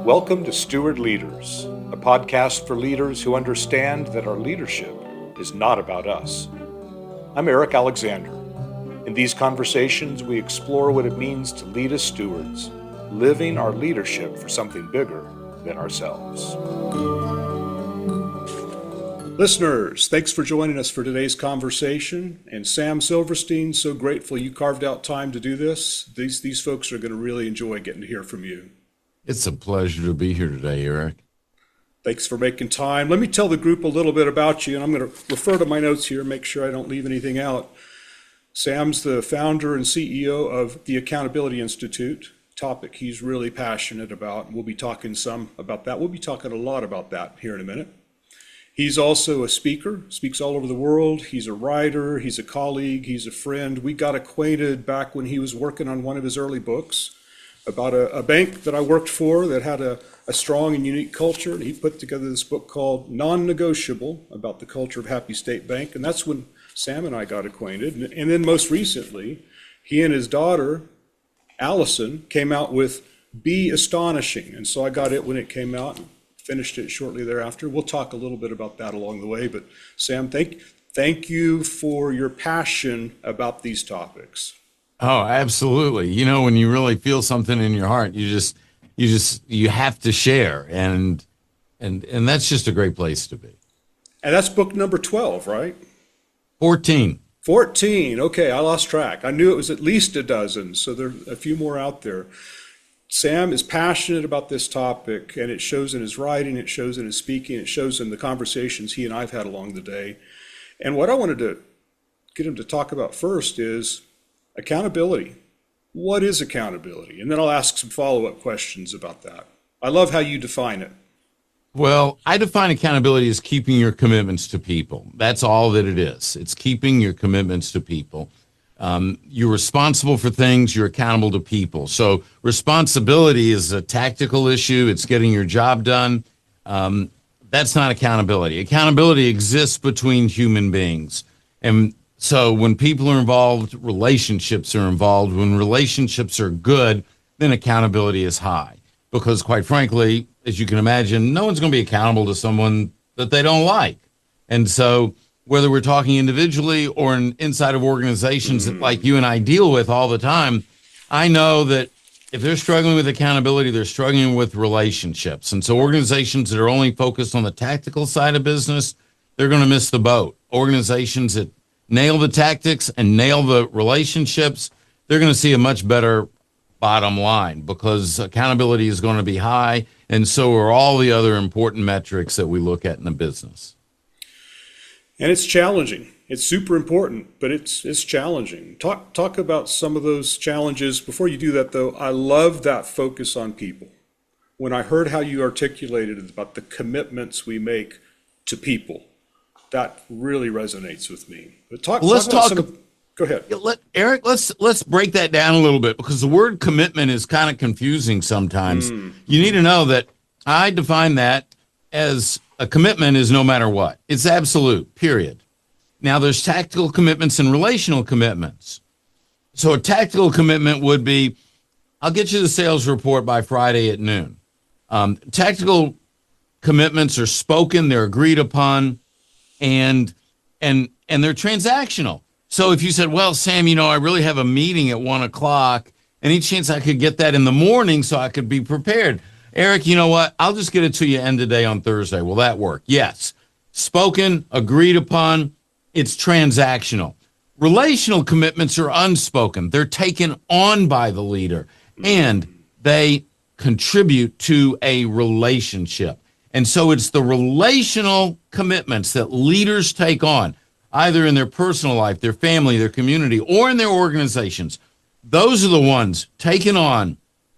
Welcome to Steward Leaders, a podcast for leaders who understand that our leadership is not about us. I'm Eric Alexander. In these conversations, we explore what it means to lead as stewards, living our leadership for something bigger than ourselves. Listeners, thanks for joining us for today's conversation. And Sam Silverstein, so grateful you carved out time to do this. These folks are going to really enjoy getting to hear from you. It's a pleasure to be here today, Eric. Thanks for making time. Let me tell the group a little bit about you, and I'm going to refer to my notes here, make sure I don't leave anything out. Sam's the founder and CEO of the Accountability Institute, topic he's really passionate about. We'll be talking some about that. We'll be talking a lot about that here in a minute. He's also a speaker, speaks all over the world. He's a writer, he's a colleague, he's a friend. We got acquainted back when he was working on one of his early books about a bank that I worked for that had a strong and unique culture. And he put together this book called Non-Negotiable about the culture of Happy State Bank. And that's when Sam and I got acquainted. And then most recently, he and his daughter, Allison, came out with Be Astonishing. And so I got it when it came out and finished it shortly thereafter. We'll talk a little bit about that along the way. But Sam, thank you for your passion about these topics. Oh, absolutely. You know, when you really feel something in your heart, you have to share. And that's just a great place to be. And that's book number 12, right? 14. 14. Okay, I lost track. I knew it was at least a dozen, so there are a few more out there. Sam is passionate about this topic, and it shows in his writing, it shows in his speaking, it shows in the conversations he and I've had along the day. And what I wanted to get him to talk about first is accountability. What is accountability? And then I'll ask some follow-up questions about that. I love how you define it. Well, I define accountability as keeping your commitments to people. That's all that it is. It's keeping your commitments to people. You're responsible for things. You're accountable to people. So responsibility is a tactical issue. It's getting your job done. That's not accountability. Accountability exists between human beings. And so when people are involved, relationships are involved. When relationships are good, then accountability is high. Because quite frankly, as you can imagine, no one's going to be accountable to someone that they don't like. And so whether we're talking individually or inside of organizations that like you and I deal with all the time, I know that if they're struggling with accountability, they're struggling with relationships. And so organizations that are only focused on the tactical side of business, they're going to miss the boat. Organizations that nail the tactics and nail the relationships, they're going to see a much better bottom line because accountability is going to be high, and so are all the other important metrics that we look at in a business. And it's challenging. It's super important, but it's challenging. Talk about some of those challenges. Before you do that, though, I love that focus on people. When I heard how you articulated it about the commitments we make to people, that really resonates with me. But go ahead. Eric, let's break that down a little bit because the word commitment is kind of confusing sometimes. You need to know that I define that as a commitment is no matter what. It's absolute, period. Now, there's tactical commitments and relational commitments. So a tactical commitment would be, I'll get you the sales report by Friday at noon. Tactical commitments are spoken, they're agreed upon, and they're transactional. So if you said, well, Sam, I really have a meeting at 1:00, any chance I could get that in the morning so I could be prepared? Eric, you know what? I'll just get it to you end of day on Thursday. Will that work? Yes. Spoken, agreed upon, it's transactional. Relational commitments are unspoken. They're taken on by the leader, and they contribute to a relationship. And so it's the relational commitments that leaders take on, either in their personal life, their family, their community, or in their organizations. Those are the ones taken on.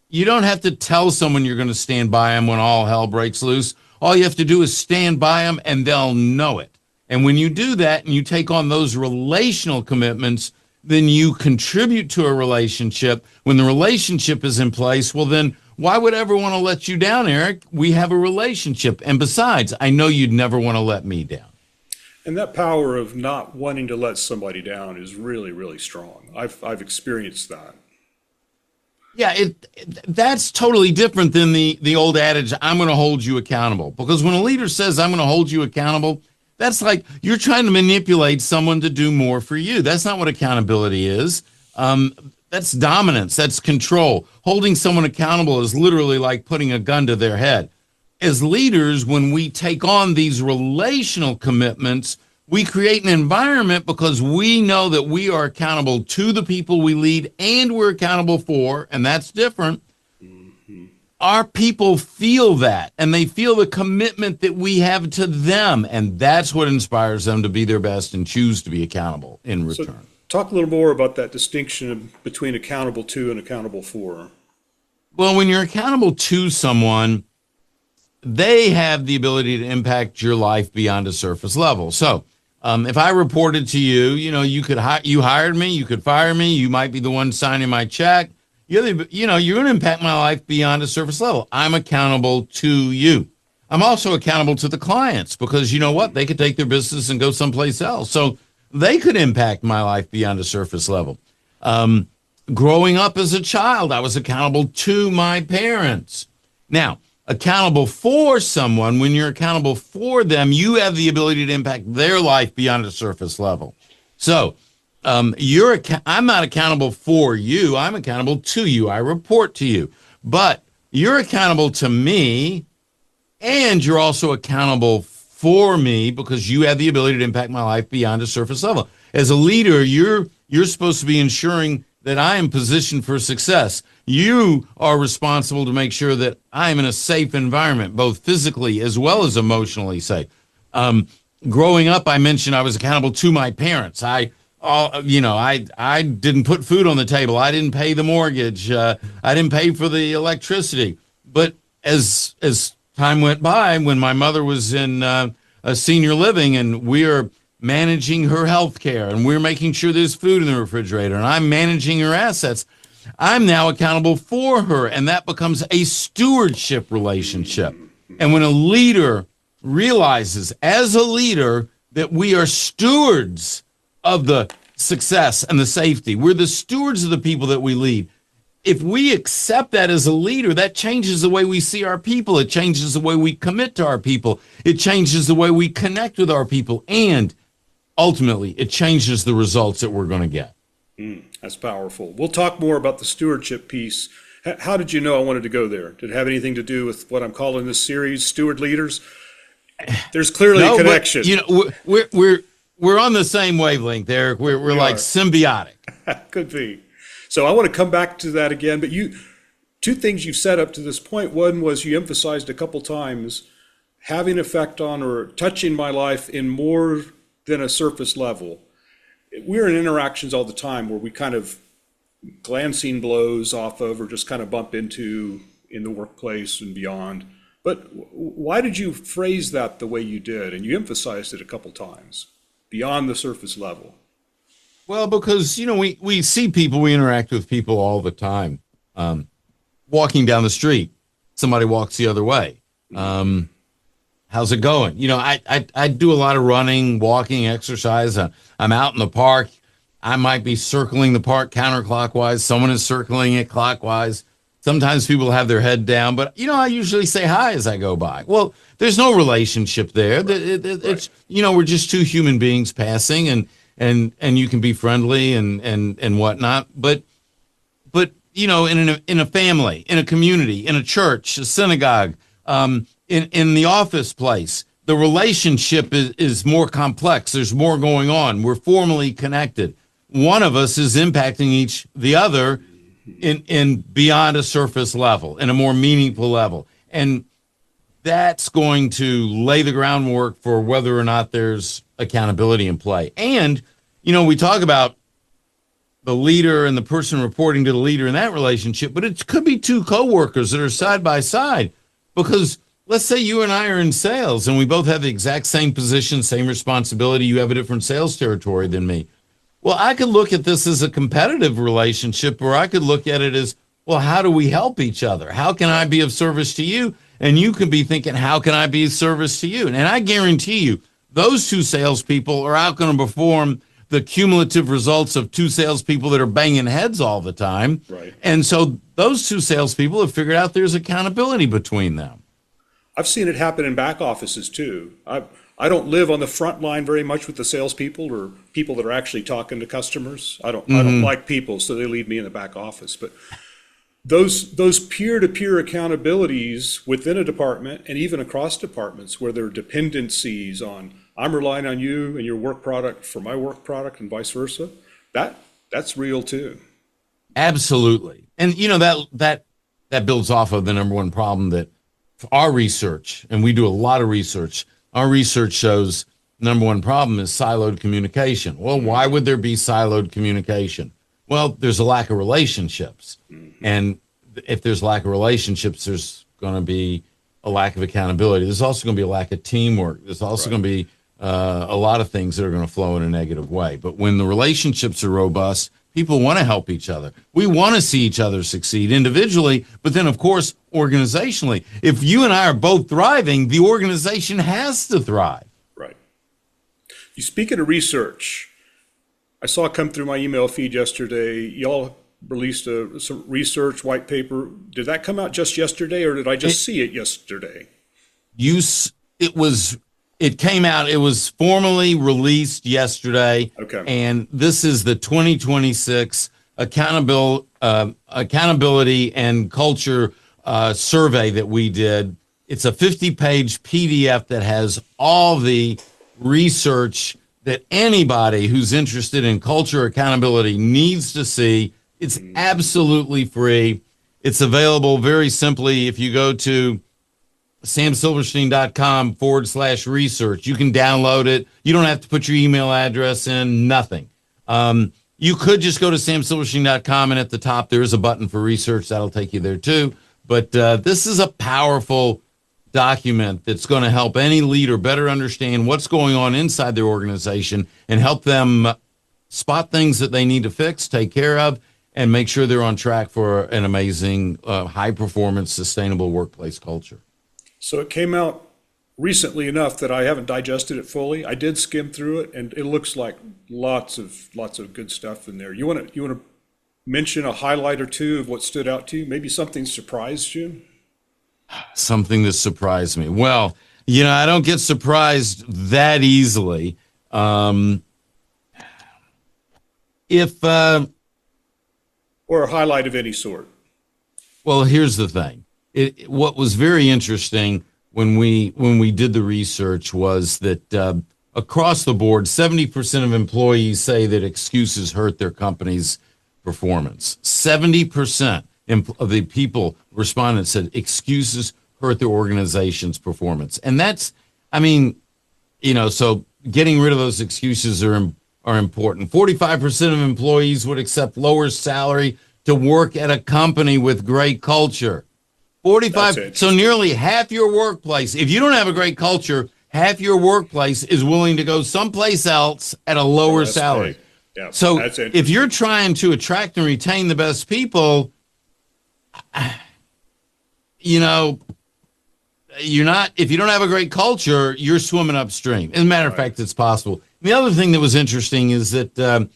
You don't have to tell someone you're going to stand by them when all hell breaks loose. All you have to do is stand by them, and they'll know it. And when you do that and you take on those relational commitments, then you contribute to a relationship. When the relationship is in place, well, then why would I ever want to let you down, Eric? We have a relationship. And besides, I know you'd never want to let me down. And that power of not wanting to let somebody down is really, really strong. I've experienced that. Yeah, that's totally different than the old adage, I'm going to hold you accountable. Because when a leader says, I'm going to hold you accountable, that's like you're trying to manipulate someone to do more for you. That's not what accountability is. That's dominance. That's control. Holding someone accountable is literally like putting a gun to their head. As leaders, when we take on these relational commitments, we create an environment because we know that we are accountable to the people we lead and we're accountable for, and that's different. Our people feel that, and they feel the commitment that we have to them, and that's what inspires them to be their best and choose to be accountable in return. So talk a little more about that distinction between accountable to and accountable for. Well, when you're accountable to someone, they have the ability to impact your life beyond a surface level. So if I reported to you, you hired me, you could fire me, you might be the one signing my check. You're going to impact my life beyond a surface level. I'm accountable to you. I'm also accountable to the clients because you know what? They could take their business and go someplace else. So they could impact my life beyond a surface level. Growing up as a child, I was accountable to my parents. Now, accountable for someone, when you're accountable for them, you have the ability to impact their life beyond a surface level. So I'm not accountable for you. I'm accountable to you. I report to you. But you're accountable to me, and you're also accountable for me because you have the ability to impact my life beyond a surface level. As a leader, you're supposed to be ensuring that I am positioned for success. You are responsible to make sure that I am in a safe environment, both physically as well as emotionally safe. Growing up, I mentioned I was accountable to my parents. I didn't put food on the table. I didn't pay the mortgage. I didn't pay for the electricity. But as time went by, when my mother was in a senior living and we're managing her health care and we're making sure there's food in the refrigerator and I'm managing her assets, I'm now accountable for her, and that becomes a stewardship relationship. And when a leader realizes, as a leader, that we are stewards of the success and the safety, we're the stewards of the people that we lead. If we accept that as a leader, that changes the way we see our people. It changes the way we commit to our people. It changes the way we connect with our people. And ultimately, it changes the results that we're going to get. That's powerful. We'll talk more about the stewardship piece. How did you know I wanted to go there? Did it have anything to do with what I'm calling this series, Steward Leaders? There's clearly a connection. But, we're on the same wavelength, Eric. We're like symbiotic. Could be. So I want to come back to that again. But two things you've said up to this point. One was you emphasized a couple times having effect on or touching my life in more than a surface level. We're in interactions all the time where we kind of glancing blows off of or just kind of bump into in the workplace and beyond. But why did you phrase that the way you did? And you emphasized it a couple times, beyond the surface level. Well, because, we see people, we interact with people all the time. Walking down the street, somebody walks the other way. How's it going? I do a lot of running, walking, exercise. I'm out in the park. I might be circling the park counterclockwise. Someone is circling it clockwise. Sometimes people have their head down, but, I usually say hi as I go by. Well, there's no relationship there. It's, we're just two human beings passing and you can be friendly and whatnot. But in a family, in a community, in a church, a synagogue, in the office place, the relationship is more complex. There's more going on. We're formally connected. One of us is impacting the other in beyond a surface level, in a more meaningful level. And that's going to lay the groundwork for whether or not there's accountability in play. And, we talk about the leader and the person reporting to the leader in that relationship, but it could be two coworkers that are side by side. Because let's say you and I are in sales and we both have the exact same position, same responsibility. You have a different sales territory than me. Well, I could look at this as a competitive relationship, or I could look at it as, well, how do we help each other? How can I be of service to you? And you could be thinking, how can I be of service to you? And I guarantee you, those two salespeople are out going to perform the cumulative results of two salespeople that are banging heads all the time. Right. And so those two salespeople have figured out there's accountability between them. I've seen it happen in back offices too. I don't live on the front line very much with the salespeople or people that are actually talking to customers. I don't like people, so they leave me in the back office. But those peer-to-peer accountabilities within a department and even across departments where there are dependencies on, I'm relying on you and your work product for my work product and vice versa, that's real too. Absolutely. And you know, that builds off of the number one problem that our research, and we do a lot of research, our research shows number one problem is siloed communication. Well, why would there be siloed communication? Well, there's a lack of relationships. And if there's a lack of relationships, there's going to be a lack of accountability. There's also going to be a lack of teamwork. There's also going to be a lot of things that are going to flow in a negative way. But when the relationships are robust, people want to help each other. We want to see each other succeed individually, but then, of course, organizationally. If you and I are both thriving, the organization has to thrive. Right. You speaking of research, I saw it come through my email feed yesterday. Y'all released some research white paper. Did that come out just yesterday, or did I just see it yesterday? It came out. It was formally released yesterday. Okay. And this is the 2026 accountability and culture survey that we did. It's a 50-page PDF that has all the research that anybody who's interested in culture accountability needs to see. It's absolutely free. It's available very simply if you go to samsilverstein.com/research. You can download it. You don't have to put your email address in, nothing. You could just go to samsilverstein.com, and at the top there is a button for research. That'll take you there too. But this is a powerful document that's going to help any leader better understand what's going on inside their organization and help them spot things that they need to fix, take care of, and make sure they're on track for an amazing, high-performance, sustainable workplace culture. So it came out recently enough that I haven't digested it fully. I did skim through it, and it looks like lots of good stuff in there. You want to mention a highlight or two of what stood out to you? Maybe something surprised you? Something that surprised me. Well, you know, I don't get surprised that easily. Or a highlight of any sort. Well, here's the thing. What was very interesting when we did the research was that across the board, 70% of employees say that excuses hurt their company's performance. 70% of the people respondents said excuses hurt their organization's performance. And that's, I mean, you know, so getting rid of those excuses are important. 45% of employees would accept lower salary to work at a company with great culture. 45. So nearly half your workplace, if you don't have a great culture, half your workplace is willing to go someplace else at a lower salary. Yeah, so if you're trying to attract and retain the best people, you know, if you don't have a great culture, you're swimming upstream. As a matter of fact, it's possible. The other thing that was interesting is that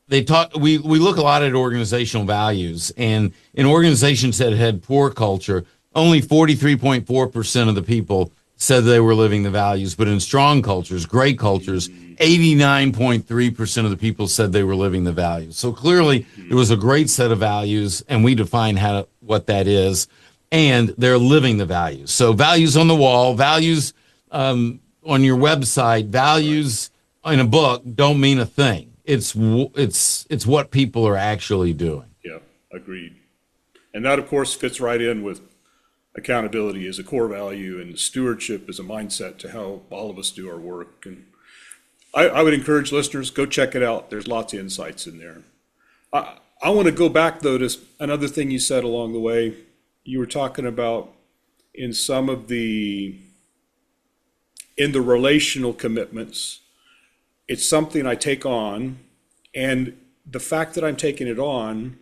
we look a lot at organizational values, and in organizations that had poor culture, only 43.4% of the people said they were living the values, but in strong cultures, great cultures, 89.3% of the people said they were living the values. So clearly it was a great set of values, and we define what that is, and they're living the values. So values on the wall, values on your website, values in a book don't mean a thing. It's what people are actually doing. Yeah, agreed. And that, of course, fits right in with accountability as a core value, and stewardship is a mindset to how all of us do our work. And I would encourage listeners, go check it out. There's lots of insights in there. I want to go back, though, to another thing you said along the way. You were talking about in the relational commitments, it's something I take on, and the fact that I'm taking it on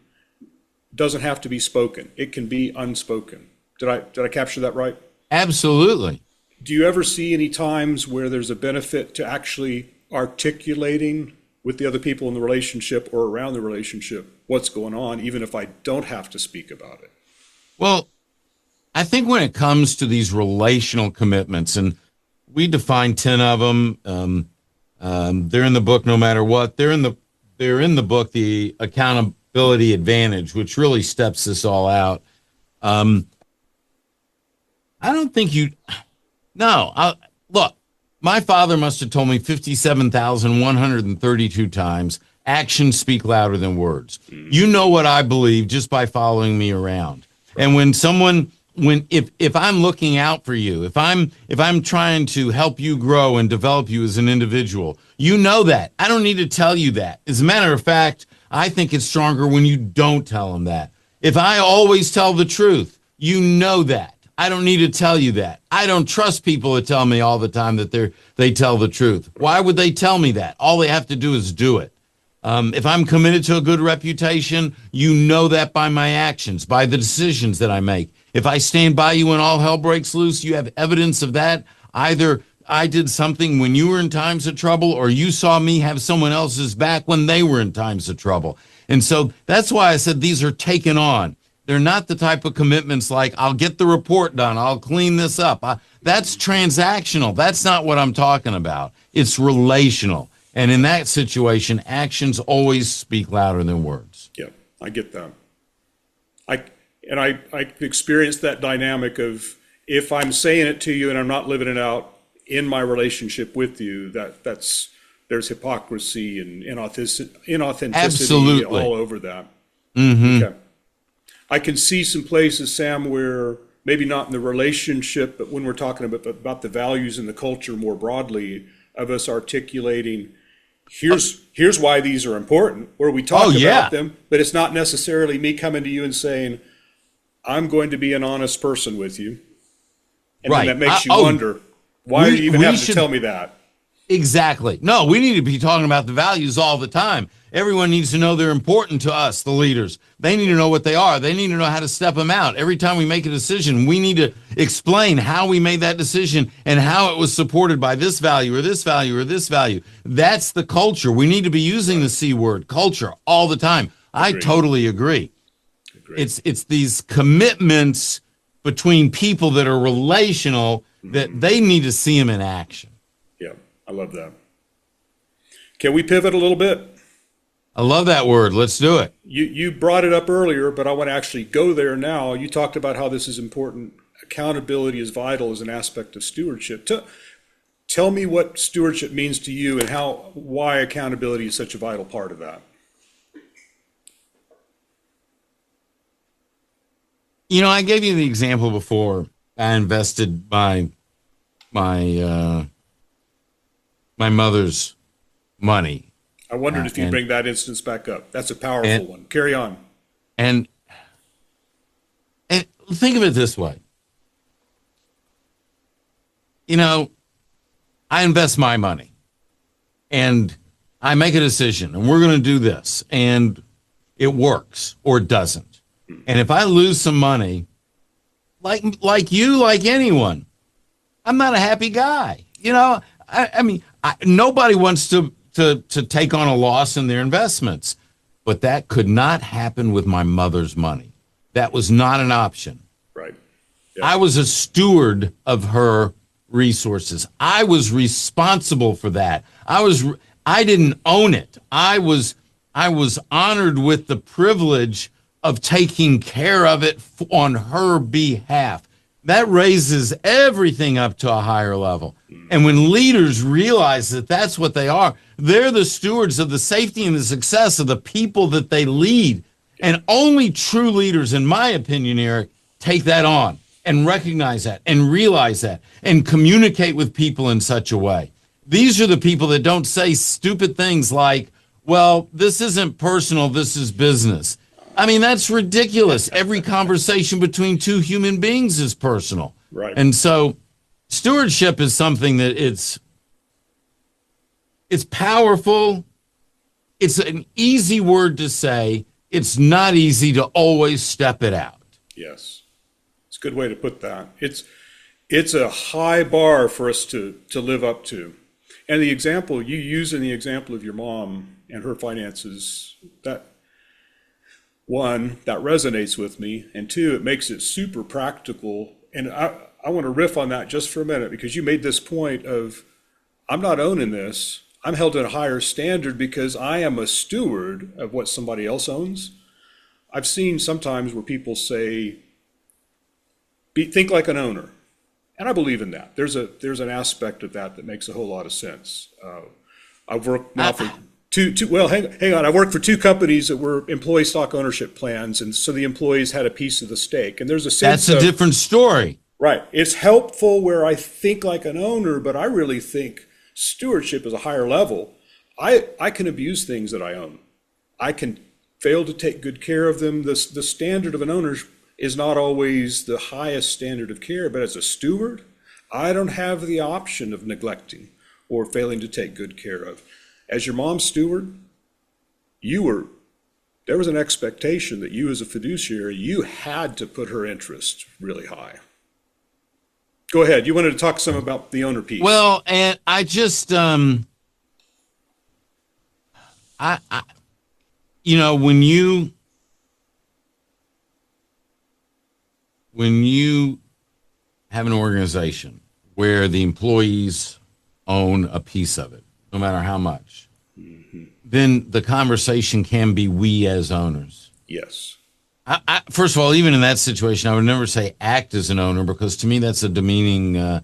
doesn't have to be spoken. It can be unspoken. Did I capture that right? Absolutely. Do you ever see any times where there's a benefit to actually articulating with the other people in the relationship or around the relationship what's going on, even if I don't have to speak about it? Well, I think when it comes to these relational commitments, and we define 10 of them, they're in the book no matter what. They're in the book, The Accountability Advantage, which really steps this all out. I don't think look, my father must have told me 57,132 times, actions speak louder than words. You know what I believe just by following me around. And if I'm looking out for you, if I'm trying to help you grow and develop you as an individual, you know that. I don't need to tell you that. As a matter of fact, I think it's stronger when you don't tell them that. If I always tell the truth, you know that. I don't need to tell you that. I don't trust people that tell me all the time that they tell the truth. Why would they tell me that? All they have to do is do it. If I'm committed to a good reputation, you know that by my actions, by the decisions that I make. If I stand by you when all hell breaks loose, you have evidence of that. Either I did something when you were in times of trouble, or you saw me have someone else's back when they were in times of trouble. And so that's why I said these are taken on. They're not the type of commitments like, I'll get the report done, I'll clean this up. That's transactional. That's not what I'm talking about. It's relational. And in that situation, actions always speak louder than words. Yeah, I get that. I experienced that dynamic of, if I'm saying it to you and I'm not living it out in my relationship with you, there's hypocrisy and inauthenticity Absolutely. all over that. Mm-hmm. Okay. I can see some places, Sam, where maybe not in the relationship, but when we're talking about the values and the culture more broadly, of us articulating, here's why these are important, where we talk about them, but it's not necessarily me coming to you and saying, I'm going to be an honest person with you. And right. then that makes you wonder, why do you even have to tell me that? Exactly. No, we need to be talking about the values all the time. Everyone needs to know they're important to us, the leaders. They need to know what they are. They need to know how to step them out. Every time we make a decision, we need to explain how we made that decision and how it was supported by this value or this value or this value. That's the culture. We need to be using the C word, culture, all the time. I totally agree. It's these commitments between people that are relational that they need to see them in action. Yeah, I love that. Can we pivot a little bit? I love that word. Let's do it. You brought it up earlier, but I want to actually go there now. You talked about how this is important. Accountability is vital as an aspect of stewardship. Tell me what stewardship means to you and why accountability is such a vital part of that. You know, I gave you the example before. I invested my mother's money. I wondered if you'd bring that instance back up. That's a powerful one. Carry on. And think of it this way. You know, I invest my money and I make a decision and we're going to do this and it works or it doesn't. And if I lose some money, like anyone, I'm not a happy guy. You know, I mean, nobody wants to take on a loss in their investments, but that could not happen with my mother's money. That was not an option. Right. Yeah. I was a steward of her resources. I was responsible for that. I didn't own it. I was honored with the privilege of taking care of it on her behalf. That raises everything up to a higher level. And when leaders realize that that's what they are, they're the stewards of the safety and the success of the people that they lead. And only true leaders, in my opinion, Eric, take that on and recognize that and realize that and communicate with people in such a way. These are the people that don't say stupid things like, well, this isn't personal, this is business. I mean, that's ridiculous. Every conversation between two human beings is personal. Right. And so stewardship is something that it's powerful. It's an easy word to say. It's not easy to always step it out. Yes. It's a good way to put that. It's a high bar for us to live up to. And the example you use in the example of your mom and her finances, that one, that resonates with me, and two, it makes it super practical. And I want to riff on that just for a minute because you made this point of, I'm not owning this. I'm held to a higher standard because I am a steward of what somebody else owns. I've seen sometimes where people say, think like an owner. And I believe in that. There's an aspect of that makes a whole lot of sense. I've worked now for hang on. I worked for two companies that were employee stock ownership plans, and so the employees had a piece of the stake. And there's a sense that's a different story. Right. It's helpful where I think like an owner, but I really think stewardship is a higher level. I can abuse things that I own. I can fail to take good care of them. The standard of an owner is not always the highest standard of care, but as a steward, I don't have the option of neglecting or failing to take good care of. As your mom's steward, there was an expectation that you as a fiduciary, you had to put her interest really high. Go ahead. You wanted to talk some about the owner piece. Well, and I just, I when you have an organization where the employees own a piece of it, no matter how much, then the conversation can be we as owners. Yes. First of all, even in that situation, I would never say act as an owner because to me that's a demeaning,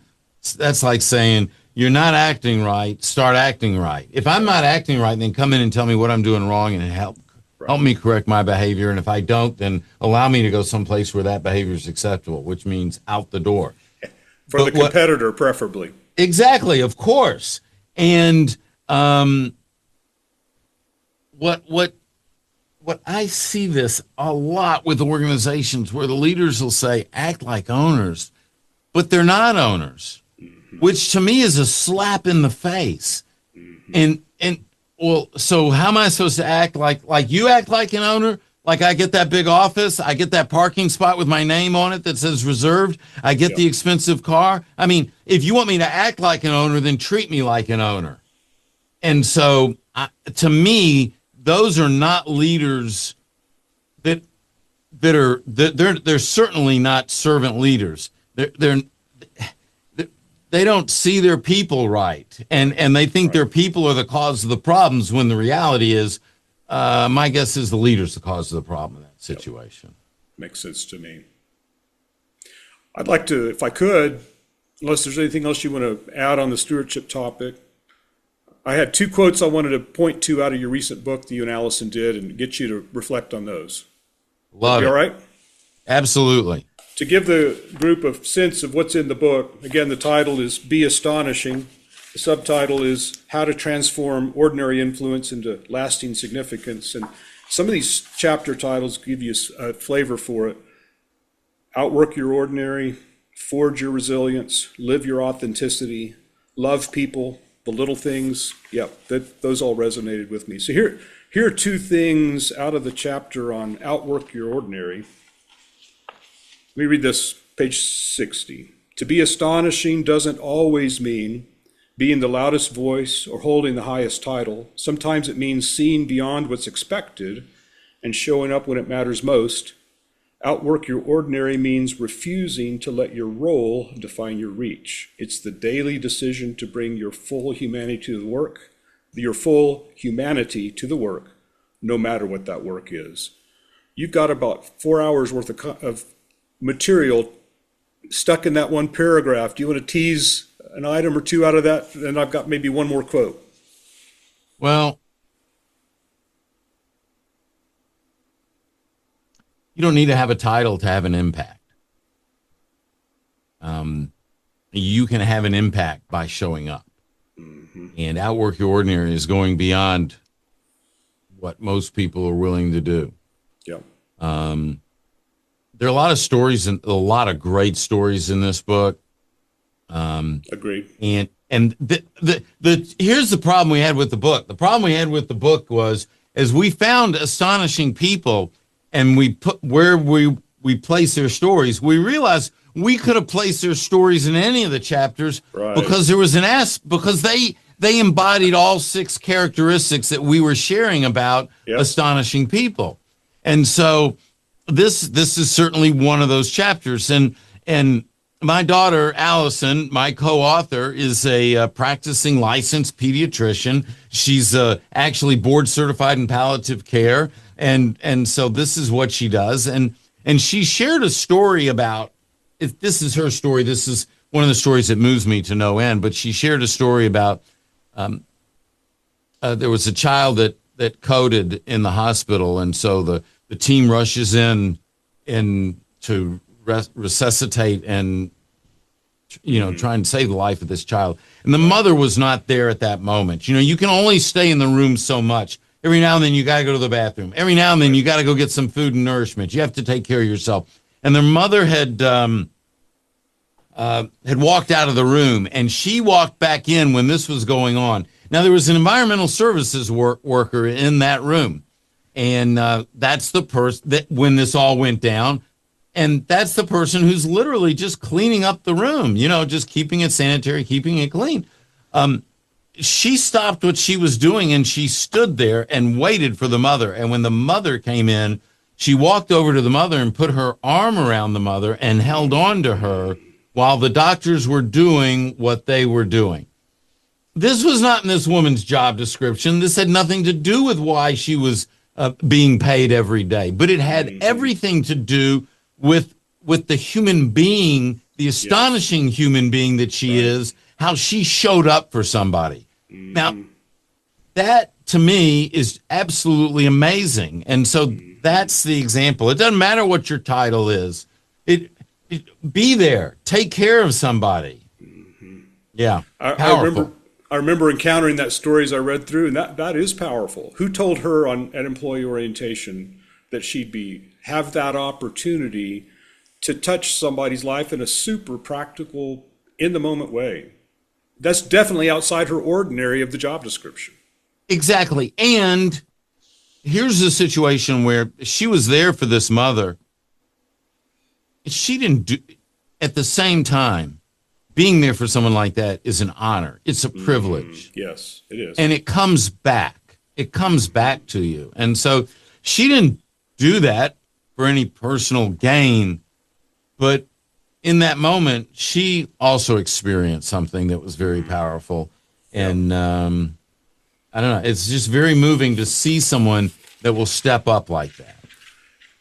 that's like saying you're not acting right, start acting right. If I'm not acting right, then come in and tell me what I'm doing wrong and help me correct my behavior. And if I don't, then allow me to go someplace where that behavior is acceptable, which means out the door. For the competitor, preferably. Exactly, of course. And what I see this a lot with organizations where the leaders will say, act like owners, but they're not owners, which to me is a slap in the face. And well, so how am I supposed to act like you act like an owner? Like I get that big office, I get that parking spot with my name on it that says reserved, I get the expensive car. I mean, if you want me to act like an owner, then treat me like an owner. And so to me, those are not leaders they're certainly not servant leaders. They don't see their people right, and they think their people are the cause of the problems. When the reality is, my guess is the leader's the cause of the problem in that situation. Makes sense to me. I'd like to, if I could, unless there's anything else you want to add on the stewardship topic. I had two quotes I wanted to point to out of your recent book that you and Allison did and get you to reflect on those. Love it. All right? Absolutely. To give the group a sense of what's in the book, again, the title is Be Astonishing. The subtitle is How to Transform Ordinary Influence into Lasting Significance. And some of these chapter titles give you a flavor for it. Outwork your ordinary, forge your resilience, live your authenticity, love people, the little things. Yep, those all resonated with me. So here are two things out of the chapter on outwork your ordinary. Let me read this, page 60. To be astonishing doesn't always mean being the loudest voice or holding the highest title. Sometimes it means seeing beyond what's expected and showing up when it matters most. Outwork your ordinary means refusing to let your role define your reach. It's the daily decision to bring your full humanity to the work, no matter what that work is. You've got about 4 hours worth of material stuck in that one paragraph. Do you want to tease an item or two out of that? And I've got maybe one more quote. Well, you don't need to have a title to have an impact. You can have an impact by showing up. And outwork your ordinary is going beyond what most people are willing to do. Yeah. There are a lot of stories and a lot of great stories in this book. Agreed. And here's the problem we had with the book. The problem we had with the book was as we found astonishing people and we put where we place their stories, we realized we could have placed their stories in any of the chapters because there was because they embodied all 6 characteristics that we were sharing about astonishing people. And so this is certainly one of those chapters. And my daughter, Allison, my co-author, is a practicing licensed pediatrician. She's actually board certified in palliative care. And so this is what she does. And she shared a story about, if this is her story, this is one of the stories that moves me to no end, but she shared a story about there was a child that coded in the hospital. And so the team rushes in to resuscitate and, try and save the life of this child. And the mother was not there at that moment. You can only stay in the room so much. Every now and then you got to go to the bathroom. Every now and then you got to go get some food and nourishment. You have to take care of yourself. And their mother had walked out of the room, and she walked back in when this was going on. Now, there was an environmental services worker in that room. And that's the person that when this all went down, and that's the person who's literally just cleaning up the room, just keeping it sanitary, keeping it clean. She stopped what she was doing, and she stood there and waited for the mother. And when the mother came in, she walked over to the mother and put her arm around the mother and held on to her while the doctors were doing what they were doing. This was not in this woman's job description. This had nothing to do with why she was being paid every day, but it had everything to do with the human being, the astonishing human being that she is, how she showed up for somebody. Now, that to me is absolutely amazing. And so that's the example. It doesn't matter what your title is. Be there, take care of somebody. Yeah. I remember encountering that story as I read through, and that is powerful. Who told her at employee orientation that she'd have that opportunity to touch somebody's life in a super practical, in the moment way? That's definitely outside her ordinary of the job description. Exactly. And here's the situation where she was there for this mother. She didn't do, at the same time, being there for someone like that is an honor. It's a privilege. Yes, it is. And it comes back. It comes back to you. And so she didn't do that for any personal gain, but in that moment, she also experienced something that was very powerful. And I don't know, it's just very moving to see someone that will step up like that.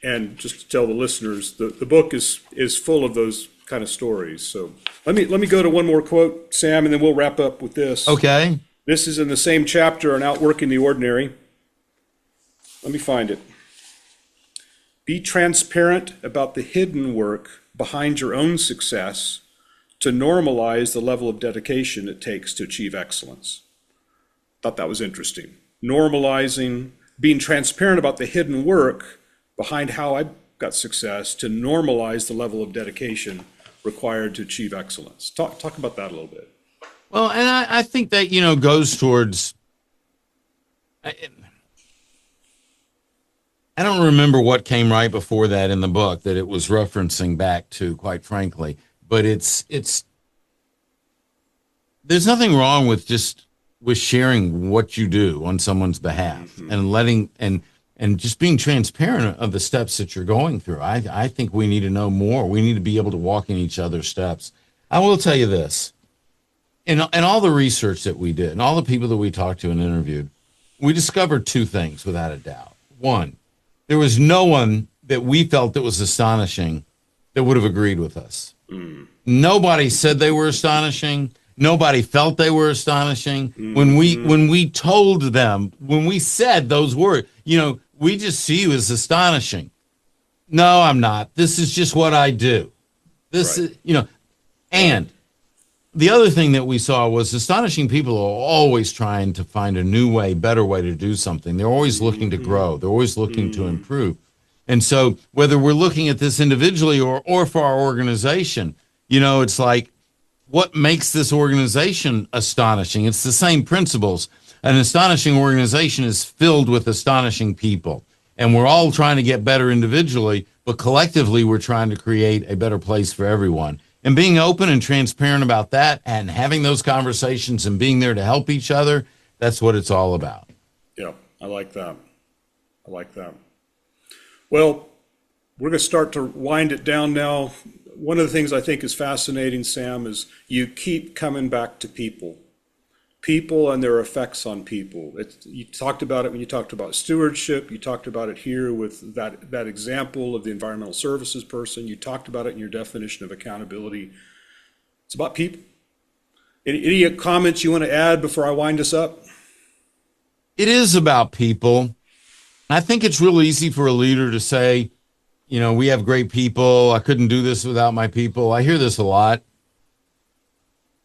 And just to tell the listeners, the book is full of those kind of stories. So let me go to one more quote, Sam, and then we'll wrap up with this. Okay. This is in the same chapter on Outworking the Ordinary. Let me find it. Be transparent about the hidden work behind your own success to normalize the level of dedication it takes to achieve excellence. Thought that was interesting. Normalizing, being transparent about the hidden work behind how I got success to normalize the level of dedication required to achieve excellence. Talk about that a little bit. Well, and I think that, goes towards, I don't remember what came right before that in the book that it was referencing back to, quite frankly, but there's nothing wrong with sharing what you do on someone's behalf and letting, and just being transparent of the steps that you're going through. I think we need to know more. We need to be able to walk in each other's steps. I will tell you this, in all the research that we did and all the people that we talked to and interviewed, we discovered 2 things without a doubt. One, there was no one that we felt that was astonishing that would have agreed with us. Nobody said they were astonishing. Nobody felt they were astonishing. When we told them, when we said those words, we just see you as astonishing. No, I'm not. This is just what I do. This is, and the other thing that we saw was astonishing people are always trying to find a new way, better way to do something. They're always looking to grow. They're always looking to improve. And so whether we're looking at this individually or for our organization, it's like, what makes this organization astonishing? It's the same principles. An astonishing organization is filled with astonishing people. And we're all trying to get better individually, but collectively we're trying to create a better place for everyone. And being open and transparent about that and having those conversations and being there to help each other, that's what it's all about. Yeah, I like that. I like that. Well, we're going to start to wind it down now. One of the things I think is fascinating, Sam, is you keep coming back to people. People and their effects on people. You talked about it when you talked about stewardship. You talked about it here with that example of the environmental services person. You talked about it in your definition of accountability. It's about people. Any comments you want to add before I wind us up? It is about people. I think it's real easy for a leader to say, you know, we have great people. I couldn't do this without my people. I hear this a lot.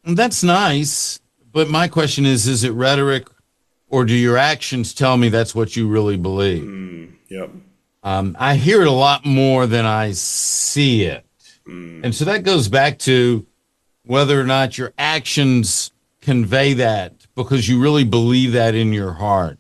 And that's nice. But my question is it rhetoric, or do your actions tell me that's what you really believe? Yep. I hear it a lot more than I see it. And so that goes back to whether or not your actions convey that because you really believe that in your heart.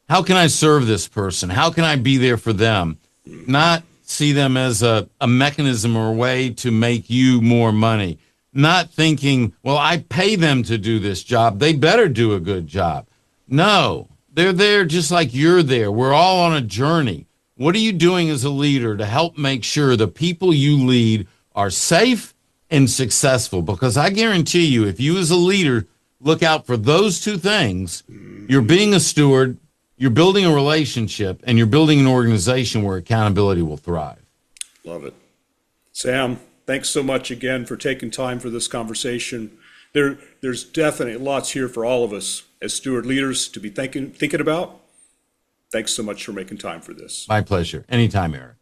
How can I serve this person? How can I be there for them? Not see them as a mechanism or a way to make you more money. Not thinking, well, I pay them to do this job. They better do a good job. No, they're there just like you're there. We're all on a journey. What are you doing as a leader to help make sure the people you lead are safe and successful? Because I guarantee you, if you as a leader look out for those two things, you're being a steward, you're building a relationship, and you're building an organization where accountability will thrive. Love it. Sam, thanks so much again for taking time for this conversation. There's definitely lots here for all of us as steward leaders to be thinking about. Thanks so much for making time for this. My pleasure. Anytime, Eric.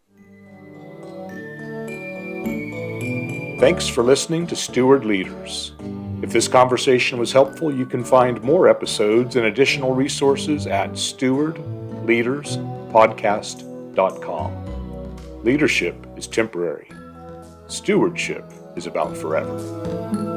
Thanks for listening to Steward Leaders. If this conversation was helpful, you can find more episodes and additional resources at stewardleaderspodcast.com. Leadership is temporary. Stewardship is about forever.